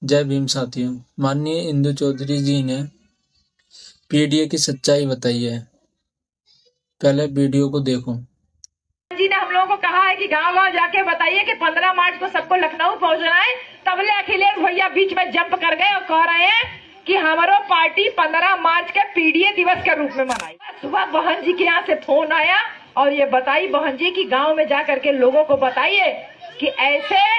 जय भीम साथियों। माननीय इंदु चौधरी जी ने पीडीए की सच्चाई बताई है। पहले वीडियो को देखो। जी ने हम लोगों को कहा है कि गांव-गांव जाके बताइए कि 15 मार्च को सबको लखनऊ पहुंचना है। तबले अखिलेश भैया बीच में जंप कर गए और कह रहे हैं कि हमारो पार्टी 15 मार्च के पीडीए दिवस के रूप में मनाई। सुबह बहन जी के यहाँ से फोन आया और ये बताई बहन जी की गाँव में जा करके लोगों को बताइए कि ऐसे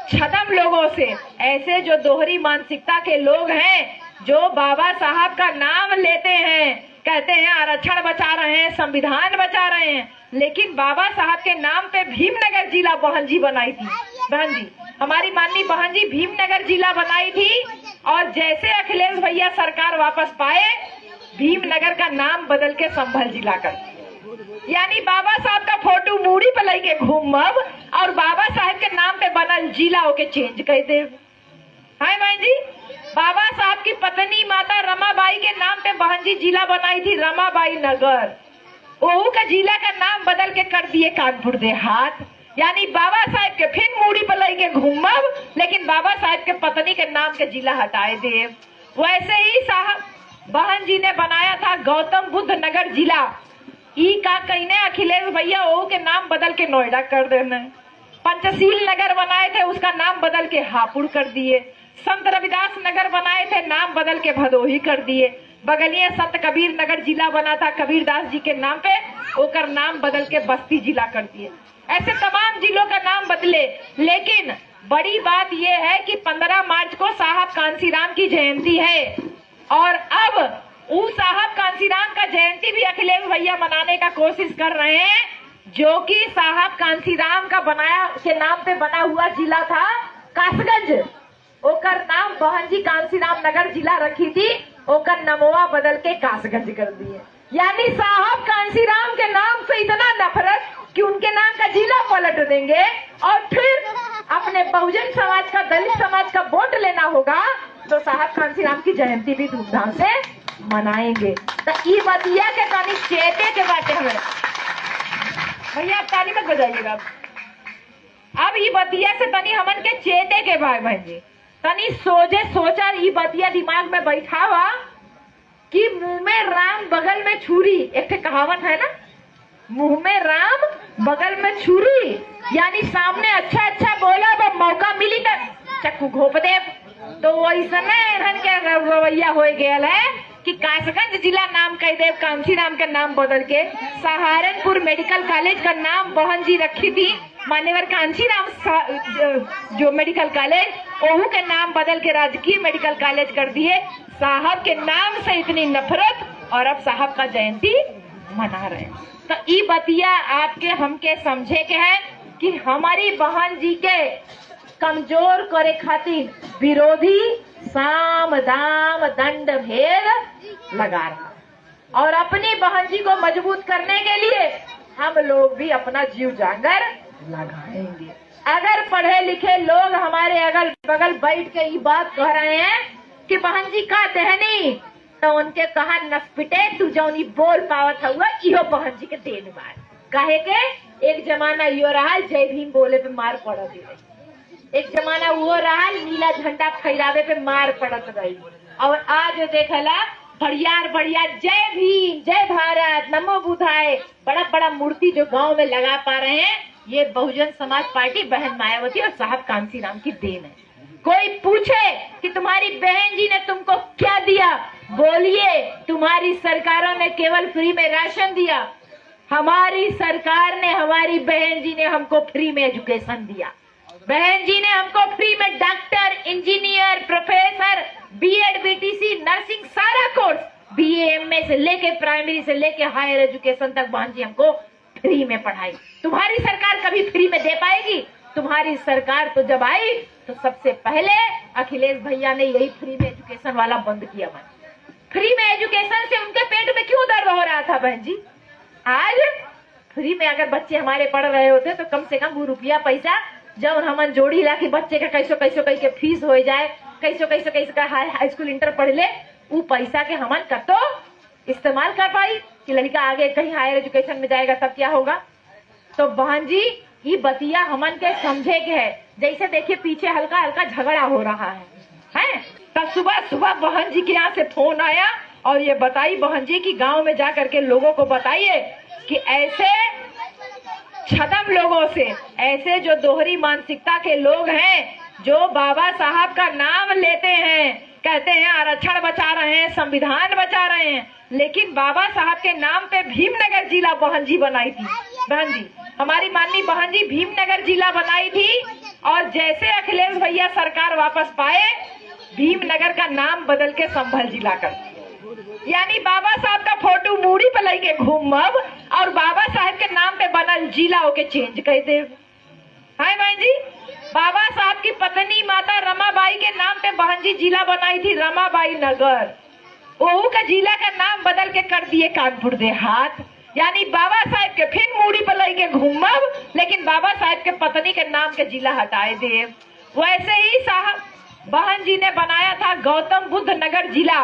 छदम लोगों से, ऐसे जो दोहरी मानसिकता के लोग हैं, जो बाबा साहब का नाम लेते हैं, कहते हैं आरक्षण बचा रहे हैं, संविधान बचा रहे हैं, लेकिन बाबा साहब के नाम पे भीमनगर जिला बहन जी बनाई थी। बहन जी, हमारी माननीय बहन जी भीमनगर जिला बनाई थी और जैसे अखिलेश भैया सरकार वापस पाए, भीमनगर का नाम बदल के संभल जिला कर, यानी बाबा साहब का फोटो मूड़ी पे लेके घूमब और बाबा साहब के नाम पे बनल जिला के चेंज कर दे। हाय बहन जी, बाबा साहब की पत्नी माता रमाबाई के नाम पे बहन जी जिला बनाई थी रमाबाई नगर, ओहू का जिला का नाम बदल के कर दिए कानपुर देहात। यानी बाबा साहब के फिर मूड़ी पे लेके घूमब, लेकिन बाबा साहब के पत्नी के नाम के जिला हटाए दे। वैसे ही साहब बहन जी ने बनाया था गौतम बुद्ध नगर जिला, ई का कहने अखिलेश भैया ओ के नाम बदल के नोएडा कर देने। पंचशील नगर बनाए थे, उसका नाम बदल के हापुड़ कर दिए। संत रविदास नगर बनाए थे, नाम बदल के भदोही कर दिए। बगलिए संत कबीर नगर जिला बना था कबीरदास जी के नाम पे, ओकर नाम बदल के बस्ती जिला कर दिए। ऐसे तमाम जिलों का नाम बदले, लेकिन बड़ी बात यह है कि 15 मार्च को साहब कांसीराम की जयंती है और अब साहब कांसीराम का जयंती भी अखिलेश भैया मनाने का कोशिश कर रहे हैं, जो कि साहब कांसीराम का बनाया के नाम पे बना हुआ जिला था कासगंज, ओकर नाम बहन जी कांसीराम नगर जिला रखी थी, ओकर नमवा बदल के कासगंज कर दिए। यानी साहब कांसीराम के नाम से इतना नफरत कि उनके नाम का जिला पलट देंगे और फिर अपने बहुजन समाज का, दलित समाज का वोट लेना होगा तो साहब कांसीराम की जयंती भी धूमधाम से मनाएंगे। तो ई बतिया के तानी चेते के बाटे हमें भैया, आप ताली मत बजाइएगा। अब ई बतिया से तनी हमन के चेते के भाई बहन जी, तनी सोचे सोचा ई बतिया दिमाग में बैठा हुआ कि मुंह में राम बगल में छुरी, एक कहावत है ना, मुंह में राम बगल में छुरी, यानी सामने अच्छा अच्छा बोला वो मौका मिली तो चक्कू घोप दे। तो वैसा के रवैया हो गया है कि कासगंज जिला नाम कह दे, कांसीराम का नाम बदल के सहारनपुर मेडिकल कॉलेज का नाम बहन जी रखी थी मान्यवर कांसीराम जो मेडिकल कॉलेज, ओहू के नाम बदल के राजकीय मेडिकल कॉलेज कर दिए। साहब के नाम से इतनी नफरत और अब साहब का जयंती मना रहे हैं। तो ई बतिया आपके हमके समझे के है कि हमारी बहन जी के कमजोर करे खातिर विरोधी साम दाम दंड भेद लगा रहा और अपनी बहन जी को मजबूत करने के लिए हम लोग भी अपना जीव जागर लगाएंगे। अगर पढ़े लिखे लोग हमारे अगल बगल बैठ के ये बात कह रहे हैं कि बहन जी का दहनी, तो उनके कहा नसपिटे तू जौनी बोल पावत हुआ इहो बहन जी के देन बार कहे के। एक जमाना यो रहा जय भीम बोले पे मार पड़त रही, एक जमाना वो रहा नीला झंडा फहरावे पे मार पड़त रही, और आज देखला बढ़ियार बढ़ियार जय भीम, जय भारत, नमो बुद्धाय, बड़ा बड़ा मूर्ति जो गांव में लगा पा रहे हैं, ये बहुजन समाज पार्टी बहन मायावती और साहब कांसीराम की देन है। कोई पूछे कि तुम्हारी बहन जी ने तुमको क्या दिया, बोलिए तुम्हारी सरकारों ने केवल फ्री में राशन दिया, हमारी सरकार ने, हमारी बहन जी ने हमको फ्री में एजुकेशन दिया। बहन जी ने हमको फ्री में doctor, engineer, professor, BEd, BTC, nursing, सारा कोर्स, बीए, एमए से लेके प्राइमरी से लेके हायर एजुकेशन तक बहन जी हमको फ्री में पढ़ाई। तुम्हारी सरकार कभी फ्री में दे पाएगी? तुम्हारी सरकार तो जब आई तो सबसे पहले अखिलेश भैया ने यही फ्री में एजुकेशन वाला बंद किया। फ्री में एजुकेशन से उनके पेट में क्यों दर्द हो रहा था बहन जी? आज फ्री में अगर बच्चे हमारे पढ़ रहे होते तो कम से कम वो रुपया पैसा जब हमन जोड़ी ला कि बच्चे का कैसो कैसो कह के फीस हो जाए, कैसो का हाई स्कूल इंटर पढ़ ले, वो पैसा के हमन कतो इस्तेमाल कर पाई कि लड़का आगे कहीं हायर एजुकेशन में जाएगा तब क्या होगा। तो बहन जी ये बतिया हमन के समझे के है। जैसे देखिए पीछे हल्का हल्का झगड़ा हो रहा है। तब सुबह सुबह बहन जी के यहाँ से फोन आया और ये बताई बहन जी कि गांव में जा करके लोगों को बताइए कि ऐसे छदम लोगों से, ऐसे जो दोहरी मानसिकता के लोग हैं, जो बाबा साहब का नाम लेते हैं, कहते हैं आरक्षण बचा रहे हैं, संविधान बचा रहे हैं, लेकिन बाबा साहब के नाम पे भीमनगर जिला बहन जी बनाई थी। बहन जी, हमारी माननीय बहन जी भीमनगर जिला बनाई थी और जैसे अखिलेश भैया सरकार वापस पाए, भीमनगर का नाम बदल के संभल जिला कर दिया। यानी बाबा साहब का फोटो मूड़ी पे लेके घूमब और बाबा साहब के नाम पे बनल जिला के चेंज कर दे। हाय बहन जी, बाबा साहब की पत्नी माता रमाबाई के नाम पे बहन जी जिला बनाई थी रमाबाई नगर, ओहू का जिला का नाम बदल के कर दिए कानपुर देहात। यानी बाबा साहब के फिर मूड़ी पर लेके घूमब, लेकिन बाबा साहब के पत्नी के नाम के जिला हटाए दे। वैसे ही साहब बहन जी ने बनाया था गौतम बुद्ध नगर जिला,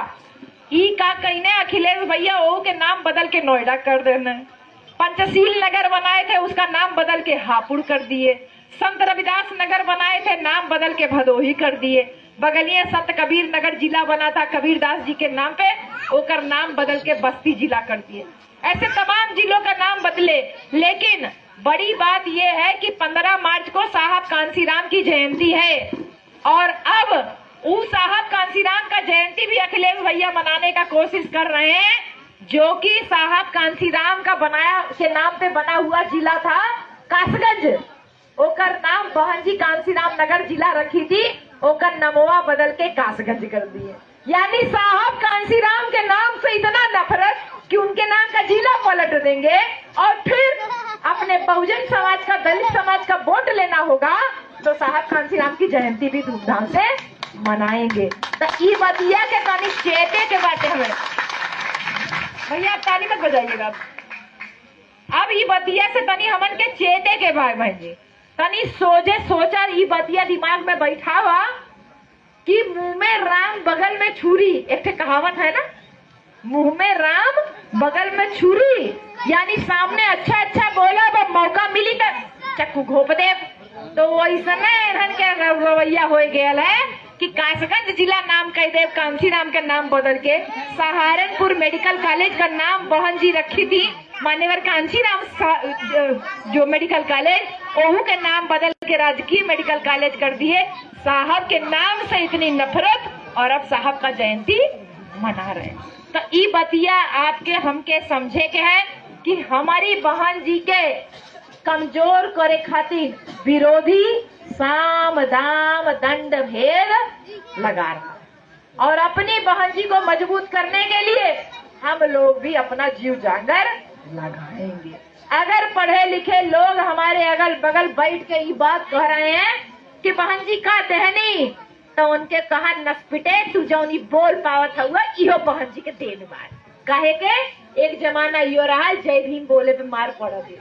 ई का कहने अखिलेश भैया ओहू के नाम बदल के नोएडा कर देना। पंचशील नगर बनाए थे, उसका नाम बदल के हापुड़ कर दिए। संत रविदास नगर बनाए थे, नाम बदल के भदोही कर दिए। बगलिए संत कबीर नगर जिला बना था कबीरदास जी के नाम पे, ओकर नाम बदल के बस्ती जिला कर दिए। ऐसे तमाम जिलों का नाम बदले, लेकिन बड़ी बात यह है कि 15 मार्च को साहब कांसीराम की जयंती है और अब ऊ साहब कांसीराम का जयंती भी अखिलेश भैया मनाने का कोशिश कर रहे हैं, जो कि साहब कांसीराम का बनाया के नाम पे बना हुआ जिला था कासगंज, ओकर नाम बहन जी कांसीराम नगर जिला रखी थी, ओकर नमवा बदल के कासगंज कर दिए। यानी साहब कांसीराम के नाम से इतना नफरत कि उनके नाम का जिला पलट देंगे और फिर अपने बहुजन समाज का, दलित समाज का वोट लेना होगा तो साहब कांसीराम की जयंती भी धूमधाम से मनाएंगे। तो ई बतिया के तानी चेते के बाटे हमें भैया, आप ताली मत बजाइएगा। अब ई बतिया से तनी हमन के चेते के भाई बहन जी, तनी सोचे सोचा ई बतिया दिमाग में बैठा हुआ कि मुंह में राम बगल में छुरी, एक कहावत है ना, मुंह में राम बगल में छुरी, यानी सामने अच्छा अच्छा बोला वो मौका मिली तो चक्कू घोप दे। तो वैसा के रवैया हो गया है कि कासगंज जिला नाम कह दे, कांसीराम का नाम बदल के सहारनपुर मेडिकल कॉलेज का नाम बहन जी रखी थी मान्यवर कांसीराम जो मेडिकल कॉलेज, ओहू के नाम बदल के राजकीय मेडिकल कॉलेज कर दिए। साहब के नाम से इतनी नफरत और अब साहब का जयंती मना रहे। तो ई बतिया आपके हमके समझे के है कि हमारी बहन जी के कमजोर करे खातिर विरोधी साम दाम दंड भेद लगा रहा और अपनी बहन जी को मजबूत करने के लिए हम लोग भी अपना जीव जागर लगाएंगे। अगर पढ़े लिखे लोग हमारे अगल बगल बैठ के ये बात कह रहे हैं कि बहन जी का दहनी, तो उनके कहा नसपिटे तू जौनी बोल पावत हुआ इहो बहन जी के देन बार। काहे के एक जमाना यो रहा जय भीम बोले पे मार पड़त रही,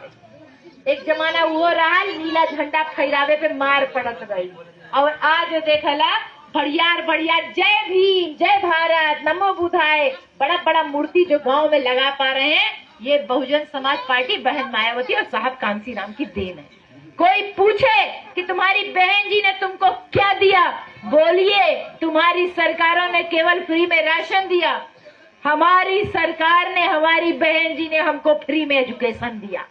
एक जमाना वो रहा नीला झंडा फहरावे पे मार पड़त रही, और आज देखला बढ़ियार बढ़ियार जय भीम जय भारत नमो बुधाय बड़ा बड़ा मूर्ति जो गांव में लगा पा रहे हैं, ये बहुजन समाज पार्टी बहन मायावती और साहब कांसीराम की देन है। कोई पूछे कि तुम्हारी बहन जी ने तुमको क्या दिया, बोलिए तुम्हारी सरकारों ने केवल फ्री में राशन दिया, हमारी सरकार ने, हमारी बहन जी ने हमको फ्री में एजुकेशन दिया।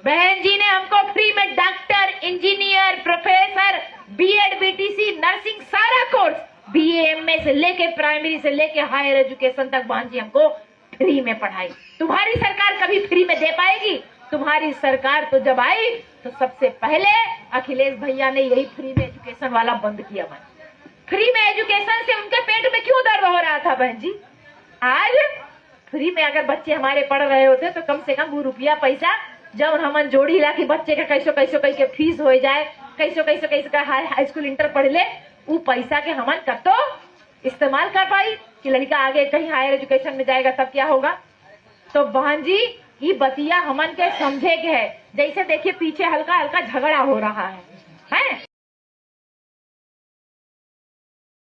बहन जी ने हमको फ्री में doctor, engineer, professor, BEd, BTC, nursing सारा कोर्स, बीए, एमए से लेके प्राइमरी से लेके हायर एजुकेशन तक बहन जी हमको फ्री में पढ़ाई। तुम्हारी सरकार कभी फ्री में दे पाएगी? तुम्हारी सरकार तो जब आई तो सबसे पहले अखिलेश भैया ने यही फ्री में एजुकेशन वाला बंद किया। फ्री में एजुकेशन से उनके पेट में क्यों दर्द हो रहा था बहन जी? आज फ्री में अगर बच्चे हमारे पढ़ रहे होते तो कम से कम वो रुपया पैसा जब हमन जोड़ी ला कि बच्चे का कैसो कैसो कह के फीस हो जाए, कैसो कैसो कैसे का हाई स्कूल इंटर पढ़ ले, वो पैसा के हमन कब तो इस्तेमाल कर पाई कि लड़का आगे कहीं हायर एजुकेशन में जाएगा तब क्या होगा। तो बहन जी ये बतिया हमन के समझे के है। जैसे देखिए पीछे हल्का हल्का झगड़ा हो रहा है